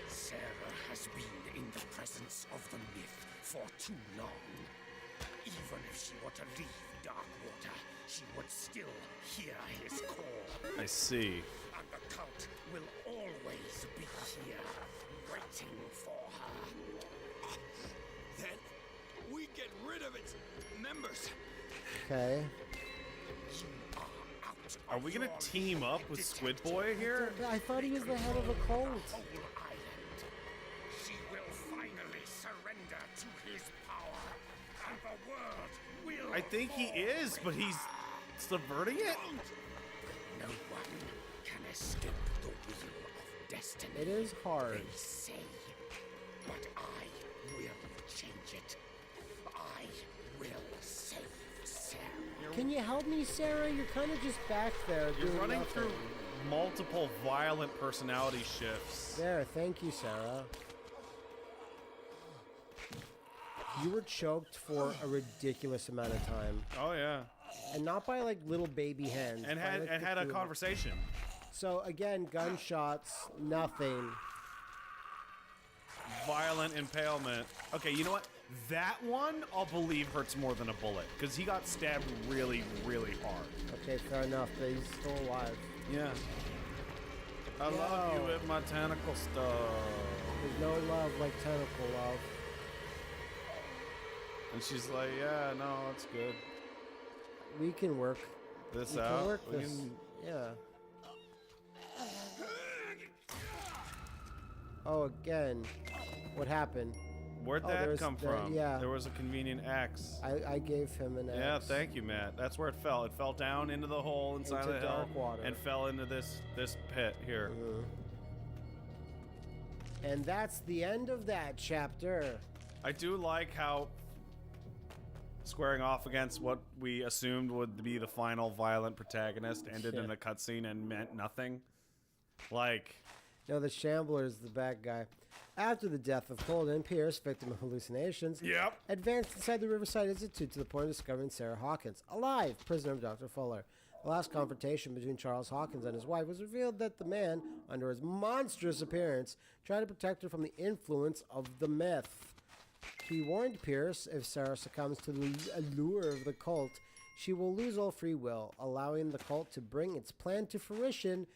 Sarah has been in the presence of the myth for too long. Even if she were to leave Darkwater, she would still hear his call. I see. And the cult will always be here, waiting for her. Then we get rid of its members. Okay. Are we gonna team up with Squid Boy here? I thought he was the head of a cult. Whole island. She will finally surrender to his power, and the world will. I think he is, but he's subverting it? No one can escape the wheel of destiny. It is hard. They say, but I will change it. I will save Sarah. Can you help me, Sarah? You're kind of just back there You're doing running nothing. through multiple violent personality shifts. There, thank you, Sarah. You were choked for a ridiculous amount of time. Oh yeah. And not by like little baby hands. And by, like, had a Cthulhu. conversation. So again, gunshots, nothing. Violent impalement. Okay, you know what? That one I'll believe hurts more than a bullet, because he got stabbed really, really hard. Okay, fair enough, but he's still alive. Yeah. I love you with my tentacle stuff. There's no love like tentacle love. And she's like, yeah, no, it's good. We can work This we out. Can work We this. can- Yeah. Oh, again. What happened? Where'd Oh, that there's come the- from? yeah. There was a convenient X. I gave him an Yeah, X. thank you, Matt. That's where it fell. It fell down into the hole inside Into the hill dark water. and fell into this pit here. And that's the end of that chapter. I do like how squaring off against what we assumed would be the final violent protagonist ended in a cutscene and meant nothing. Like, No, the Shambler is the bad guy. After the death of Colden, Pierce, victim of hallucinations, advanced inside the Riverside Institute to the point of discovering Sarah Hawkins, alive, prisoner of Dr. Fuller. The last confrontation between Charles Hawkins and his wife was revealed that the man, under his monstrous appearance, tried to protect her from the influence of the myth. He warned Pierce, if Sarah succumbs to the allure of the cult, she will lose all free will, allowing the cult to bring its plan to fruition,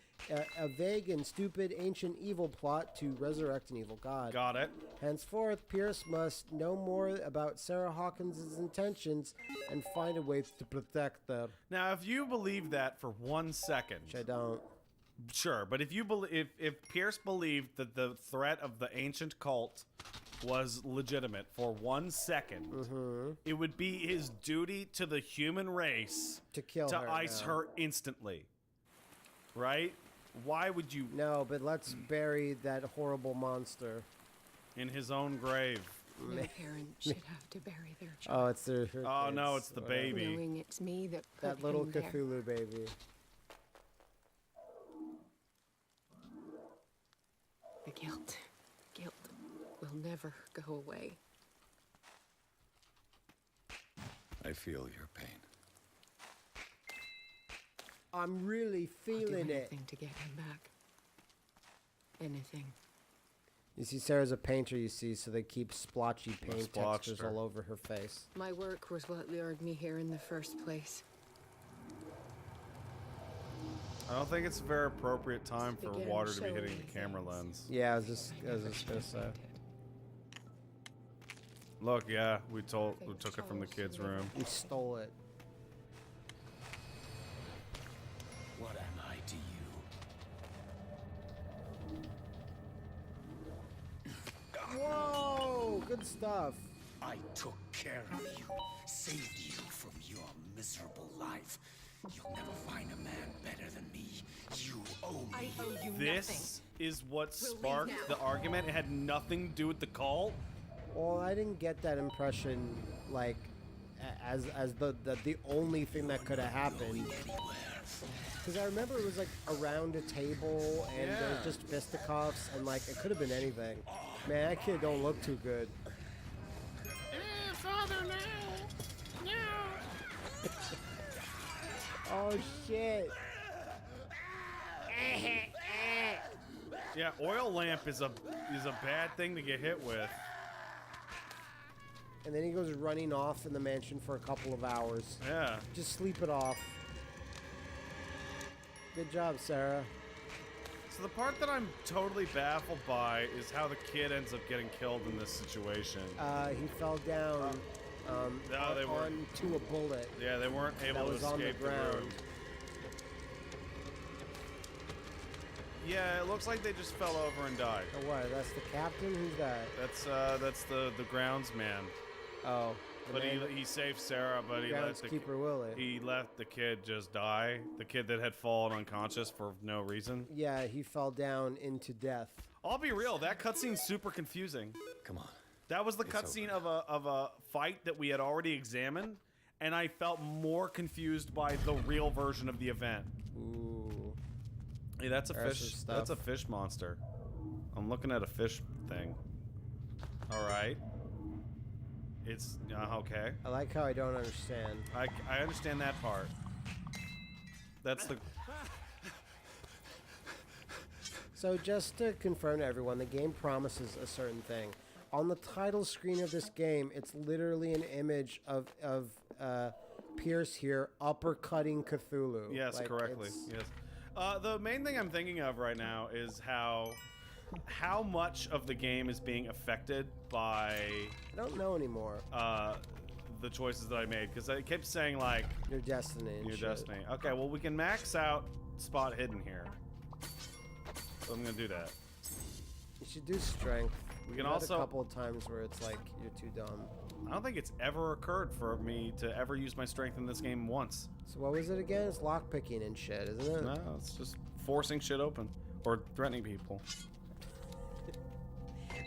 a vague and stupid ancient evil plot to resurrect an evil god. got it. Henceforth, Pierce must know more about Sarah Hawkins' intentions and find a way to protect her. Now, if you believe that for 1 second, Which I don't. sure, but if you if Pierce believed that the threat of the ancient cult was legitimate for 1 second, it would be his duty to the human race To kill to her ice now. her instantly. Right? Why would you No, but let's bury that horrible monster. in his own grave? No parent should have to bury their Oh, child. it's their. Oh no, it's the baby. Knowing it's me that put That little him there. Cthulhu baby. The guilt will never go away. I feel your pain. I'm really I'll do feeling it. anything to get him back. Anything. You see, Sarah's a painter, you see, so they keep splotchy paint Splotched textures her. all over her face. My work was what lured me here in the first place. I don't think it's a very appropriate time for Began water to be showing hitting the me camera things. lens. Yeah, I was just gonna say. Look, yeah, we took it from the kids' room. We stole it. What am I to you? Whoa! Good stuff. I took care of you, saved you from your miserable life. You'll never find a man better than me. You owe me. I owe you This is what We'll leave sparked now. the argument. It had nothing to do with the cult. Well, I didn't get that impression, like, as the only thing that could have happened. Because I remember it was like around a table and there was just fisticuffs and like it could have been anything. Man, that kid don't look too good. Father, no! Oh shit! Yeah, oil lamp is a bad thing to get hit with. And then he goes running off in the mansion for a couple of hours. Yeah. Just sleep it off. Good job, Sarah. So the part that I'm totally baffled by is how the kid ends up getting killed in this situation. He fell down No, they weren't. onto a bullet. Yeah, they weren't able to was on the escape the ground. room. Yeah, it looks like they just fell over and died. Oh, what? That's the captain? Who's that? That's the groundsman. Oh. But he saved Sarah, but he let the kid just die. The kid that had fallen unconscious for no reason. Yeah, he fell down into death. I'll be real, that cutscene's super confusing. Come on. That was the cutscene of a fight that we had already examined, and I felt more confused by the real version of the event. Ooh. Hey, that's a There's fish. some stuff. That's a fish monster. I'm looking at a fish thing. All right. It's okay. I like how I don't understand. I understand that part. That's the. So just to confirm to everyone, the game promises a certain thing. On the title screen of this game, it's literally an image of Pierce here uppercutting Cthulhu. Yes, Like, correctly. it's- Yes. The main thing I'm thinking of right now is how much of the game is being affected by I don't know anymore. the choices that I made, because I kept saying like Your destiny. and your shit. destiny. Okay, well we can max out spot hidden here, so I'm gonna do that. You should do strength. We can You've had also- a couple of times where it's like you're too dumb. I don't think it's ever occurred for me to ever use my strength in this game once. So what was it again? It's lockpicking and shit, isn't it? No, it's just forcing shit open or threatening people.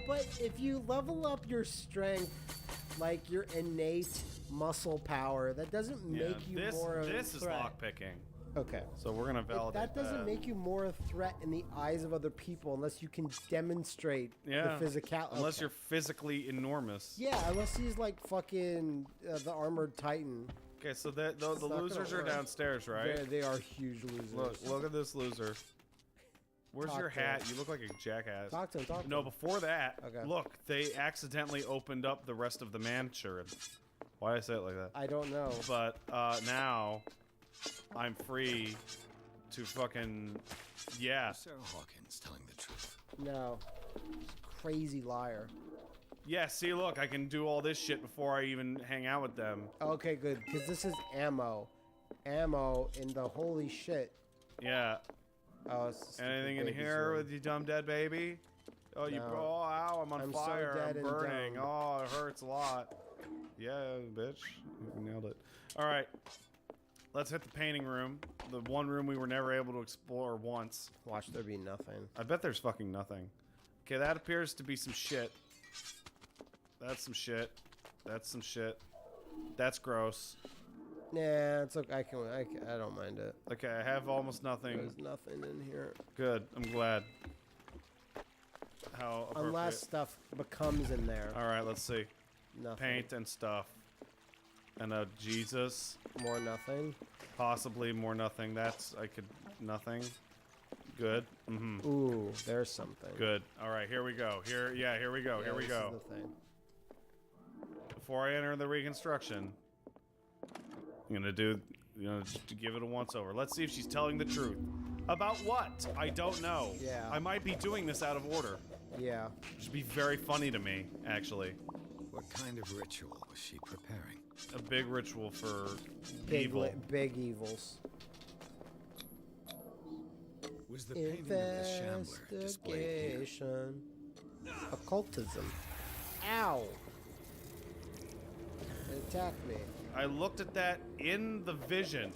But if you level up your strength, like your innate muscle power, that doesn't make you more of a this is threat. lockpicking. Okay. So we're gonna validate That doesn't make you more a threat in the eyes of other people unless you can demonstrate Yeah. the physicality. Unless you're physically enormous. Yeah, unless he's like fucking the armored titan. Okay, so the not gonna losers are work. downstairs, right? They are huge losers. Look at this loser. Where's Talk your to hat? him. You look like a jackass. Talk to him, talk to No, him. before that, Okay. look, they accidentally opened up the rest of the mansion. Why did I say it like that? I don't know. But now I'm free to fucking Sarah Hawkins telling the truth. No. Crazy liar. yeah. See, look, I can do all this shit before I even hang out with them. Okay, good. Because this is ammo. Ammo in the holy shit. Yeah. Oh, it's the stupid Anything in baby's here room. with you dumb dead baby? Oh, you. No. Oh, ow! I'm on I'm so fire. dead I'm and burning. dumb. Oh, it hurts a lot. Yeah, bitch. You nailed it. All right. Let's hit the painting room. The one room we were never able to explore once. Watch there be nothing. I bet there's fucking nothing. Okay, that appears to be some shit. That's some shit. That's some shit. That's gross. Nah, it's okay. I don't mind it. Okay, I have almost nothing. There's nothing in here. Good. I'm glad. How appropriate. Unless stuff becomes in there. All right, let's see. Nothing. Paint and stuff. And a Jesus. More nothing. Possibly more nothing. Nothing. Good. Mm-hmm. Ooh, there's something. Good. All right, here we go. Here we go. Yeah, Here we this go. is the thing. Before I enter the reconstruction, I'm gonna just to give it a once over. Let's see if she's telling the truth. About what? I don't know. Yeah. I might be doing this out of order. Yeah. Which would be very funny to me, actually. What kind of ritual was she preparing? A big ritual for Big, evil. big evils. Was the painting of the Shambler displayed here? Investigation. Occultism. Ow. It attacked me. I looked at that in the vision.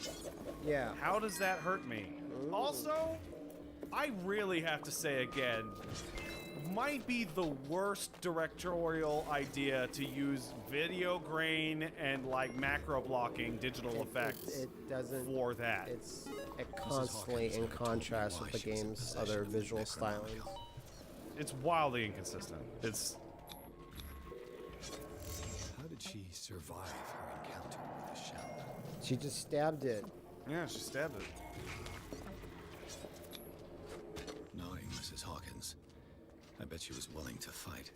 Yeah. How does that hurt me? Ooh. Also, I really have to say again, might be the worst directorial idea to use video grain and like macro blocking digital effects It doesn't. for that. It's constantly in contrast with the game's other visual stylings. It's wildly inconsistent. It's How did she survive her encounter with the Shambler? She just stabbed it. yeah, she stabbed it. Mrs. Hawkins. I bet she was willing to fight.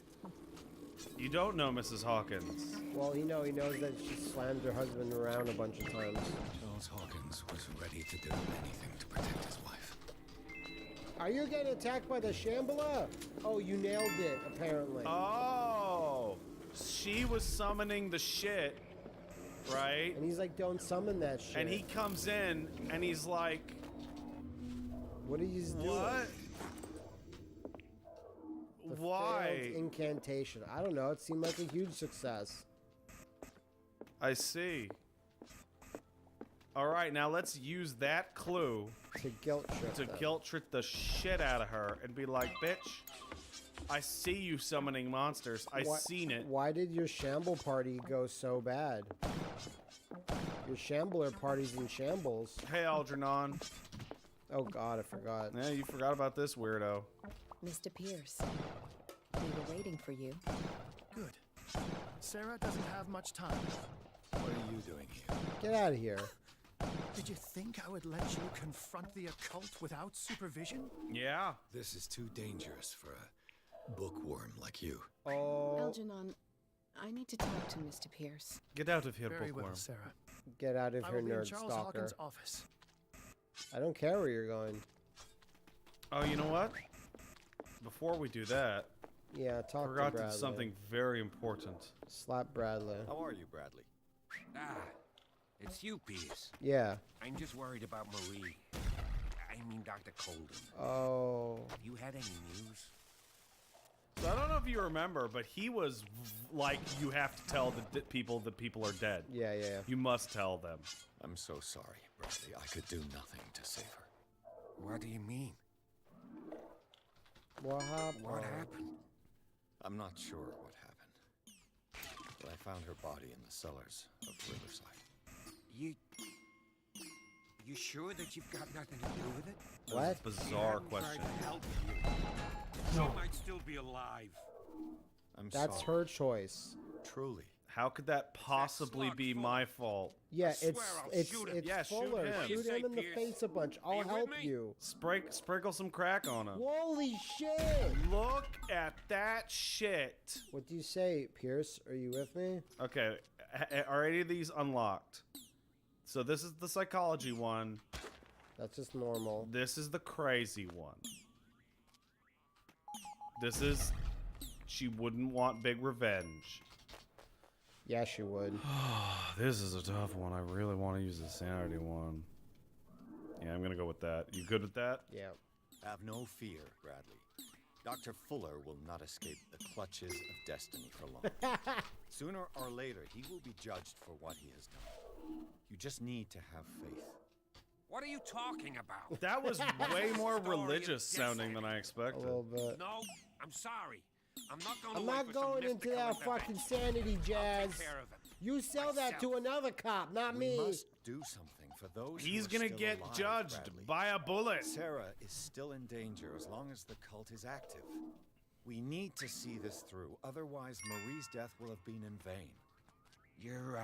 You don't know Mrs. Hawkins. Well, he knows that she slammed her husband around a bunch of times. Charles Hawkins was ready to do anything to protect his wife. Are you getting attacked by the Shambhala? Oh, you nailed it, apparently. Oh, she was summoning the shit, right? And he's like, don't summon that shit. And he comes in and he's like, what are you doing? what? The Why? failed incantation. I don't know. It seemed like a huge success. I see. All right, now let's use that clue To guilt trip to them. guilt trip the shit out of her and be like, bitch, I see you summoning monsters. I seen it. Why did your shamble party go so bad? Your shambler party's in shambles. Hey, Algernon. Oh god, I forgot. Yeah, you forgot about this weirdo. Mr. Pierce, we were waiting for you. Good. Sarah doesn't have much time. What are you doing here? Get out of here. Did you think I would let you confront the occult without supervision? Yeah. This is too dangerous for a bookworm like you. Oh, Algernon, I need to talk to Mr. Pierce. Get out of here, Very bookworm. well, Sarah. get out of I here, will be in nerd Charles stalker. Hawkins' office. I don't care where you're going. Oh, you know what? Before we do that, Yeah, I talk to forgot to Bradley. do something very important. Slap Bradley. How are you, Bradley? Ah, it's you, Pierce. Yeah. I'm just worried about Marie. I mean, Dr. Colden. Oh. Have you had any news? So I don't know if you remember, but he was like, you have to tell the people are dead. Yeah, yeah, yeah. You must tell them. I'm so sorry, Bradley. I could do nothing to save her. What do you mean? What happened? What happened? I'm not sure what happened. But I found her body in the cellars of Riverside. You sure that you've got nothing to do with it? What? Bizarre I'm question. trying to help you. She might still be alive. I'm That's sorry. her choice. Truly. How could that possibly slug be full. my fault? Yeah, swear it's I'll it's shoot him. it's Yeah, shoot Fuller. him. Shoot What do you him in say, the Pierce? face a bunch. Are I'll you with help me? you. Sprinkle some crack on him. Holy shit! Look at that shit. What do you say, Pierce? Are you with me? Okay, are any of these unlocked? So this is the psychology one. That's just normal. This is the crazy one. This is... She wouldn't want big revenge. Yeah, she would. This is a tough one. I really want to use the sanity one. Yeah, I'm gonna go with that. You good with that? Yeah. Have no fear, Bradley. Dr. Fuller will not escape the clutches of destiny for long. Sooner or later, he will be judged for what he has done. You just need to have faith. What are you talking about? That was way more Story of religious sounding than I A expected. little bit. No, I'm sorry. I'm not going to I'm wait not for some going into mystical that intervention. fucking sanity, I'll Jazz. take care of him. You sell that to Myself. another cop, not We me. must do something for those He's who are gonna still get alive, judged Bradley. by a bullet. Sarah is still in danger as long as the cult is active. We need to see this through, otherwise Marie's death will have been in vain. You're,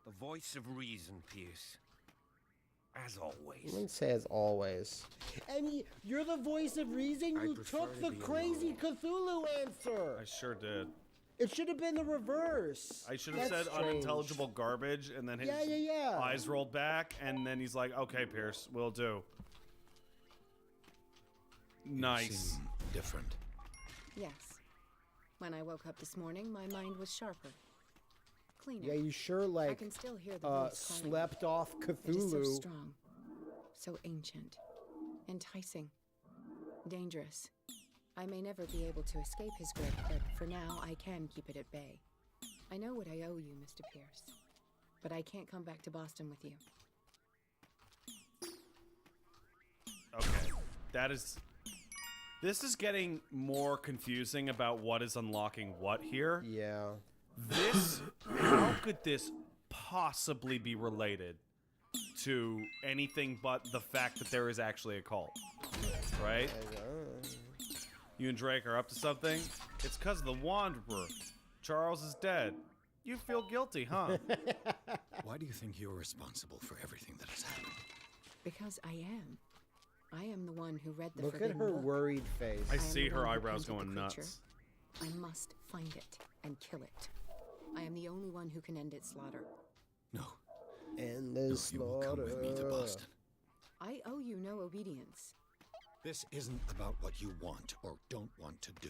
the voice of reason, Pierce. As I always. wouldn't say as always. And you're the voice of reason. I You prefer took to the be crazy Cthulhu answer. I sure did. It should have been the reverse. I should have That's said strange. unintelligible garbage, and then his Yeah. eyes rolled back, and then he's like, "Okay, Pierce, will do." You Nice. seem different. Yes. When I woke up this morning, my mind was sharper. Cleaner. Yeah, you sure I like can still hear the voice calling. slept off It is so Cthulhu. strong, so ancient, enticing, dangerous. I may never be able to escape his grip, but for now I can keep it at bay. I know what I owe you, Mr. Pierce, but I can't come back to Boston with you. Okay, that is. This is getting more confusing about what is unlocking what here. Yeah. This, how could this possibly be related to anything but the fact that there is actually a cult? Right? You and Drake are up to something? It's because of the Wanderer. Charles is dead. You feel guilty, huh? Why do you think you're responsible for everything that has happened? Because I am. I am the one who read the Look at forbidden her book. worried face. I am see the her one who eyebrows painted going the creature. nuts. I must find it and kill it. I am the only one who can end its slaughter. No, And no, this you will come with me to Boston. I owe you no obedience. This isn't about what you want or don't want to do.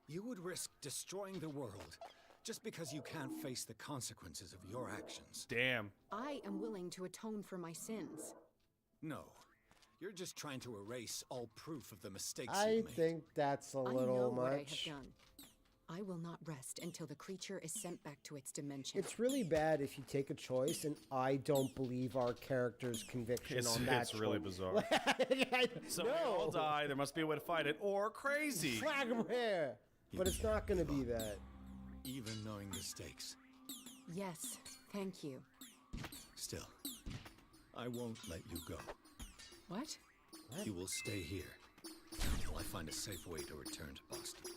You would risk destroying the world just because you can't face the consequences of your actions. Damn. I am willing to atone for my sins. No, you're just trying to erase all proof of the mistakes I you've made. think that's a I little know much. what I have done. I will not rest until the creature is sent back to its dimension. It's really bad if you take a choice and I don't believe our character's conviction on that It's really choice. bizarre. So we all die. There must be a way to fight it, or crazy. Flag him here. But it's not going to be that. Even knowing the stakes. Yes, thank you. Still, I won't let you go. What? You will stay here until I find a safe way to return to Boston.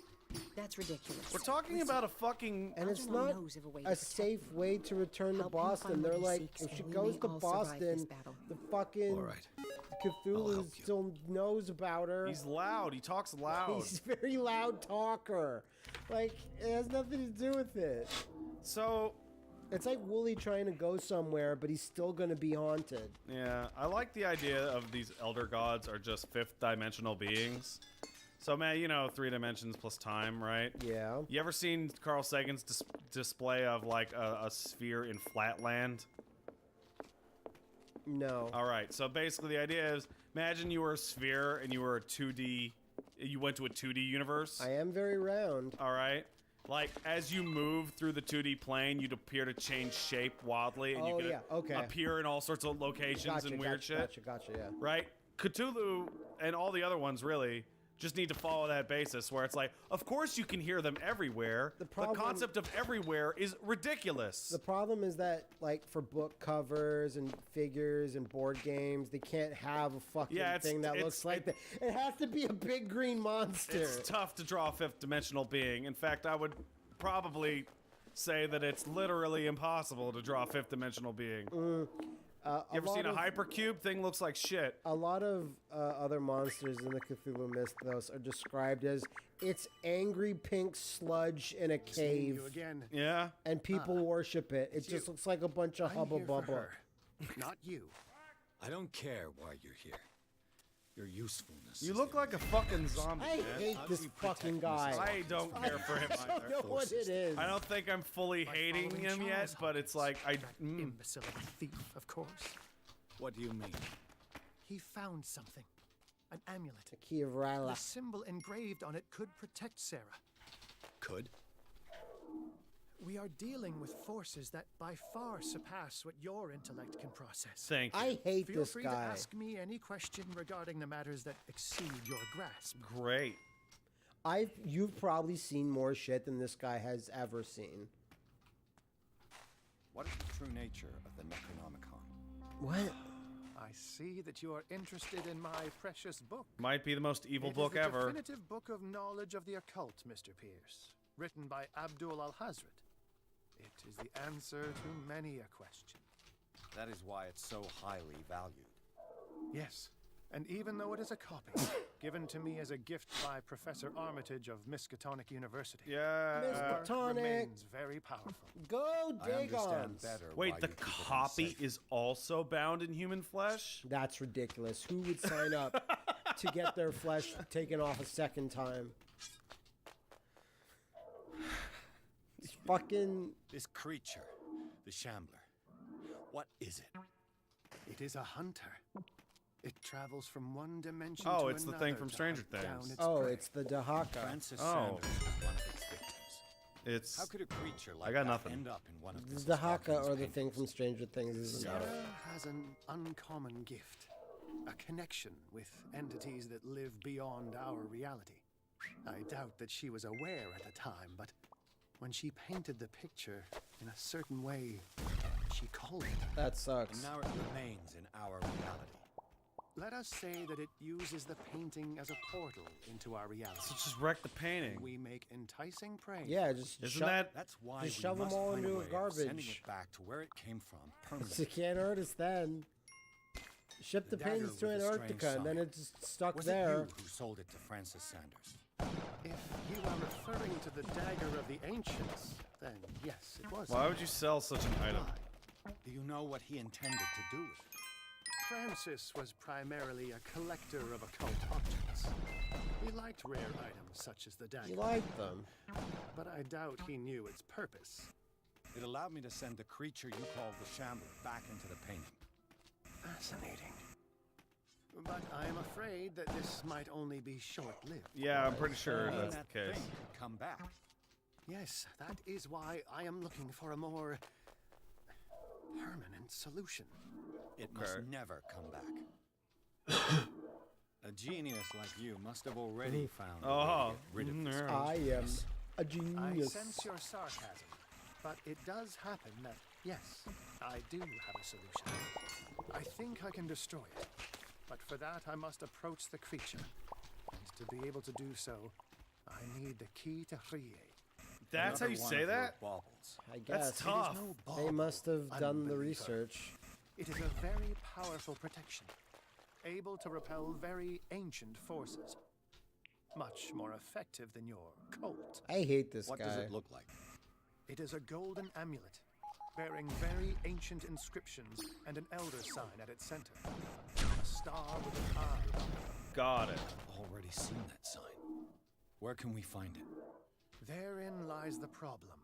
That's ridiculous. We're talking about a fucking. And it's Algernon not knows of a way to a protect safe me. way to return to Help him Boston. find They're what he like, seeks, if and she we goes may to all survive Boston, this battle. the fucking All right. I'll Cthulhu help you. still knows about her. He's loud. He talks loud. He's a very loud talker. Like, it has nothing to do with it. So, It's like Wooly trying to go somewhere, but he's still going to be haunted. yeah, I like the idea of these elder gods are just fifth dimensional beings. So, man, you know, 3 dimensions plus time, right? Yeah. You ever seen Carl Sagan's display of like a sphere in Flatland? No. All right, so basically the idea is, imagine you were a sphere and you were a 2D, you went to a 2D universe. I am very round. All right. Like, as you move through the 2D plane, you'd appear to change shape wildly, and you Oh, could yeah, okay. appear in all sorts of locations Gotcha, and weird shit. Gotcha, yeah. Right? Cthulhu and all the other ones really just need to follow that basis where it's like, of course you can hear them everywhere. The problem- concept of everywhere is ridiculous. The problem is that, like, for book covers and figures and board games, they can't have a fucking Yeah, thing that looks like that. It has to be a big green monster. It's tough to draw a fifth dimensional being. In fact, I would probably say that it's literally impossible to draw a fifth dimensional being. You ever seen a hypercube? Thing looks like shit. A lot of other monsters in the Cthulhu mythos are described as it's angry pink sludge in a Seeing cave, you again. Yeah? and people worship it. It just looks like a bunch of I'm hubba here for bubba. her, not you. I don't care why you're here. Your usefulness. You is look the like a fucking zombie, I man. hate How do this we protect fucking guy. Mrs. I don't care for him I don't either. know what it is. I don't think I'm fully hating Following him yet, Charles but it's Hawkins, like, that imbecile of a thief, of course. What do you mean? He found something. An amulet. The key of The Ryla. symbol engraved on it could protect Sarah. Could? We are dealing with forces that by far surpass what your intellect can process. Thank you. I hate Feel this free guy. to ask me any question regarding the matters that exceed your grasp. Great. You've probably seen more shit than this guy has ever seen. What is the true nature of the Necronomicon? What? I see that you are interested in my precious book. Might be the most evil It is book the ever. definitive book of knowledge of the occult, Mr. Pierce, written by Abdul al-Hazred. It is the answer to many a question. That is why it's so highly valued. Yes, and even though it is a copy, given to me as a gift by Professor Armitage of Miskatonic University, Yeah. Mr. Tonic. remains very powerful. Go I dig understand on. better Wait, why the you keep it in copy safe. is also bound in human flesh? That's ridiculous. Who would sign up to get their flesh taken off a second time? It's fucking. This creature, the Shambler. What is it? It is a hunter. It travels from one dimension Oh, to it's the another thing from to Stranger hunt down Things. its Oh, prey. it's the Dahaka. Francis Oh. Sanders was one of its victims. It's How could a creature like got that nothing. end up in one of The Mrs. Dahaka Hawkins' or the thing paintings? from Stranger Things is Sarah has an uncommon gift, a connection with entities that live beyond our reality. I doubt that she was aware at the time, but when she painted the picture in a certain way, she called it. That And sucks. now it remains in our reality. Let us say that it uses the painting as a portal into our reality. So just wreck the painting. We make enticing prey. Yeah, just Isn't shove- that That's why Just we shove 'em must all find into a way of sending garbage. it back to where it came from It permanently. can't hurt us then. shipped the The dagger paintings to with the strange Antarctica, and then sign. it just stuck Was there. it you who sold it to Francis Sanders? If you are referring to the dagger of the ancients, then yes, it was. Why would you sell such an item? Do you know what he intended to do with it? Francis was primarily a collector of occult objects. He liked rare items such as the dagger. You like them. But I doubt he knew its purpose. It allowed me to send the creature you called the Shambler back into the painting. Fascinating. But I am afraid that this might only be short-lived. Yeah, I'm pretty sure And that's that the case. thing could come back. Yes, that is why I am looking for a more permanent solution. It Okay. must never come back. A genius like you must have already found a way to get rid of this. I am a I genius. sense your sarcasm, but it does happen that, yes, I do have a solution. I think I can destroy it, but for that I must approach the creature. And to be able to do so, I need the key to Rie. That's how you Another one say of your that? baubles. I guess. That's tough. No They bauble, must have done the unbeliever. research. It is a very powerful protection, able to repel very ancient forces. Much more effective than your Colt. I hate this What guy. does it look like? It is a golden amulet, bearing very ancient inscriptions and an elder sign at its center. A star with an eye. Got it. Already seen that sign. Where can we find it? Therein lies the problem.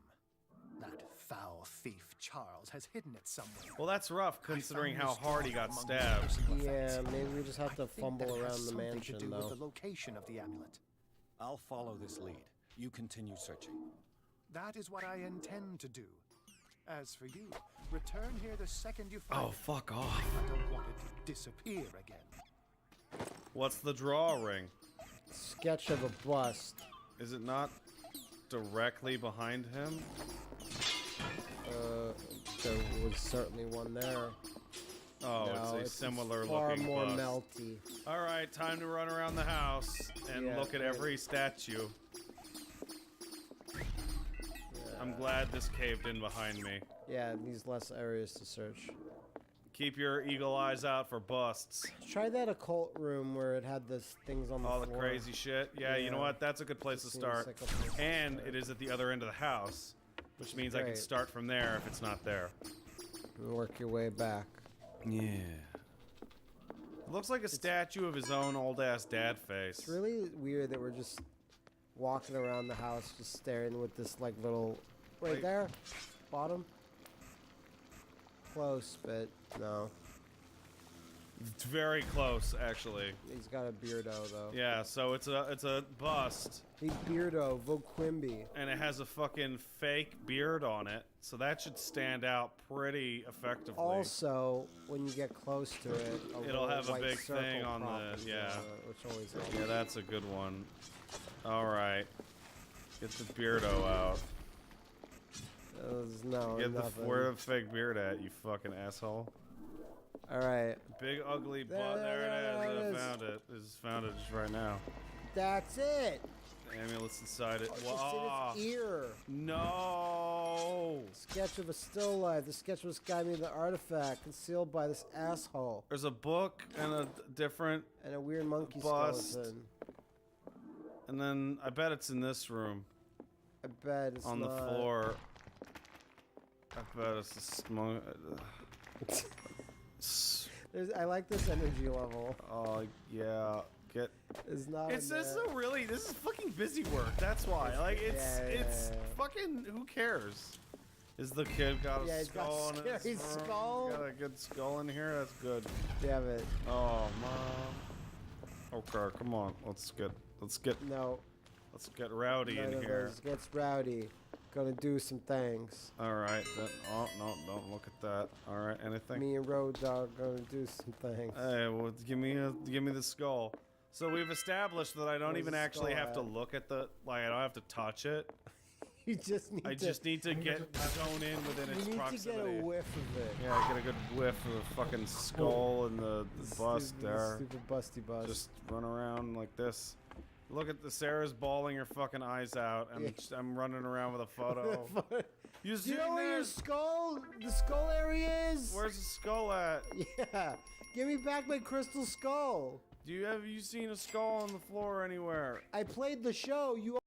That foul thief Charles has hidden it somewhere. Well, that's rough considering I how found this hard he drawing got among stabbed. personal Yeah, effects. maybe we just have I to think fumble that it has around the something mansion, to do though. with the location of the amulet. I'll follow this lead. You continue searching. That is what I intend to do. As for you, return here the second you find Oh, it. fuck off. I don't want it to disappear again. What's the drawing? Sketch of a bust. Is it not directly behind him? There was certainly one there. Oh, No, it's a similar far looking more bust. melty. All right, time to run around the house and Yeah, look at right. every statue. I'm glad this caved in behind me. Yeah, these less areas to search. Keep your eagle eyes out for busts. Try that occult room where it had the things on the All the floor. crazy shit. Yeah, you know Yeah. what? That's a good place to Seems start. like a place to And start. it is at the other end of the house, which means I can Great. start from there if it's not there. And work your way back. Yeah. It looks like a statue of his own old ass dad face. It's really weird that we're just walking around the house just staring with this like little right Wait. there, bottom. Close, but no. It's very close, actually. He's got a beardo though. Yeah, so it's a bust, Hey beardo, Voquimby. and it has a fucking fake beard on it, so that should stand out pretty effectively. Also, when you get close to it, It'll little have a white big circle thing on the- pops, yeah. which always helps. Yeah, that's a good one. All right, get the beardo out. No, Get the nothing. where the fake beard at, you fucking asshole. All right, Big ugly There, butt. There there it it is. is. I found it. I just found it just right now. that's it. Amulets inside it. Just Wow. in its ear. No. Sketch of a still life. The sketch was guiding me to the artifact concealed by this asshole There's a book and a different, and a weird monkey Bust. skeleton. and then I bet it's in this room I bet it's on the not. floor. I bet it's a small. I like this energy level. Oh yeah, get. It's not. It's in this there. is a really this is fucking busy work. That's why. Like it's yeah, it's yeah. fucking who cares? Is the kid got a Yeah, he's got skull a in his scary room? skull. Got a good skull in here. That's good. Damn it. Oh mom. Okay, come on. Let's get No. rowdy None in of here. those gets rowdy. Gonna do some things. All right. Then, oh no, don't look at that. All right. Anything? Me and Road Dog gonna do some things. Hey, well, give me the skull. So we've established that I don't Where's even the actually skull have to at? look at the I don't have to touch it. You just need I to. just need to get zone in within its You need proximity. to get a whiff of it. Yeah, I get a good whiff of the fucking skull and the bust Stupid- there. Stupid busty bust. Just run around like this. Look at the Sarah's bawling her fucking eyes out. Yeah. I'm running around with a photo. You Do you know where your this? skull, the skull area is? Where's the skull at? Yeah. Give me back my crystal skull. Have you seen a skull on the floor anywhere? I played the show. You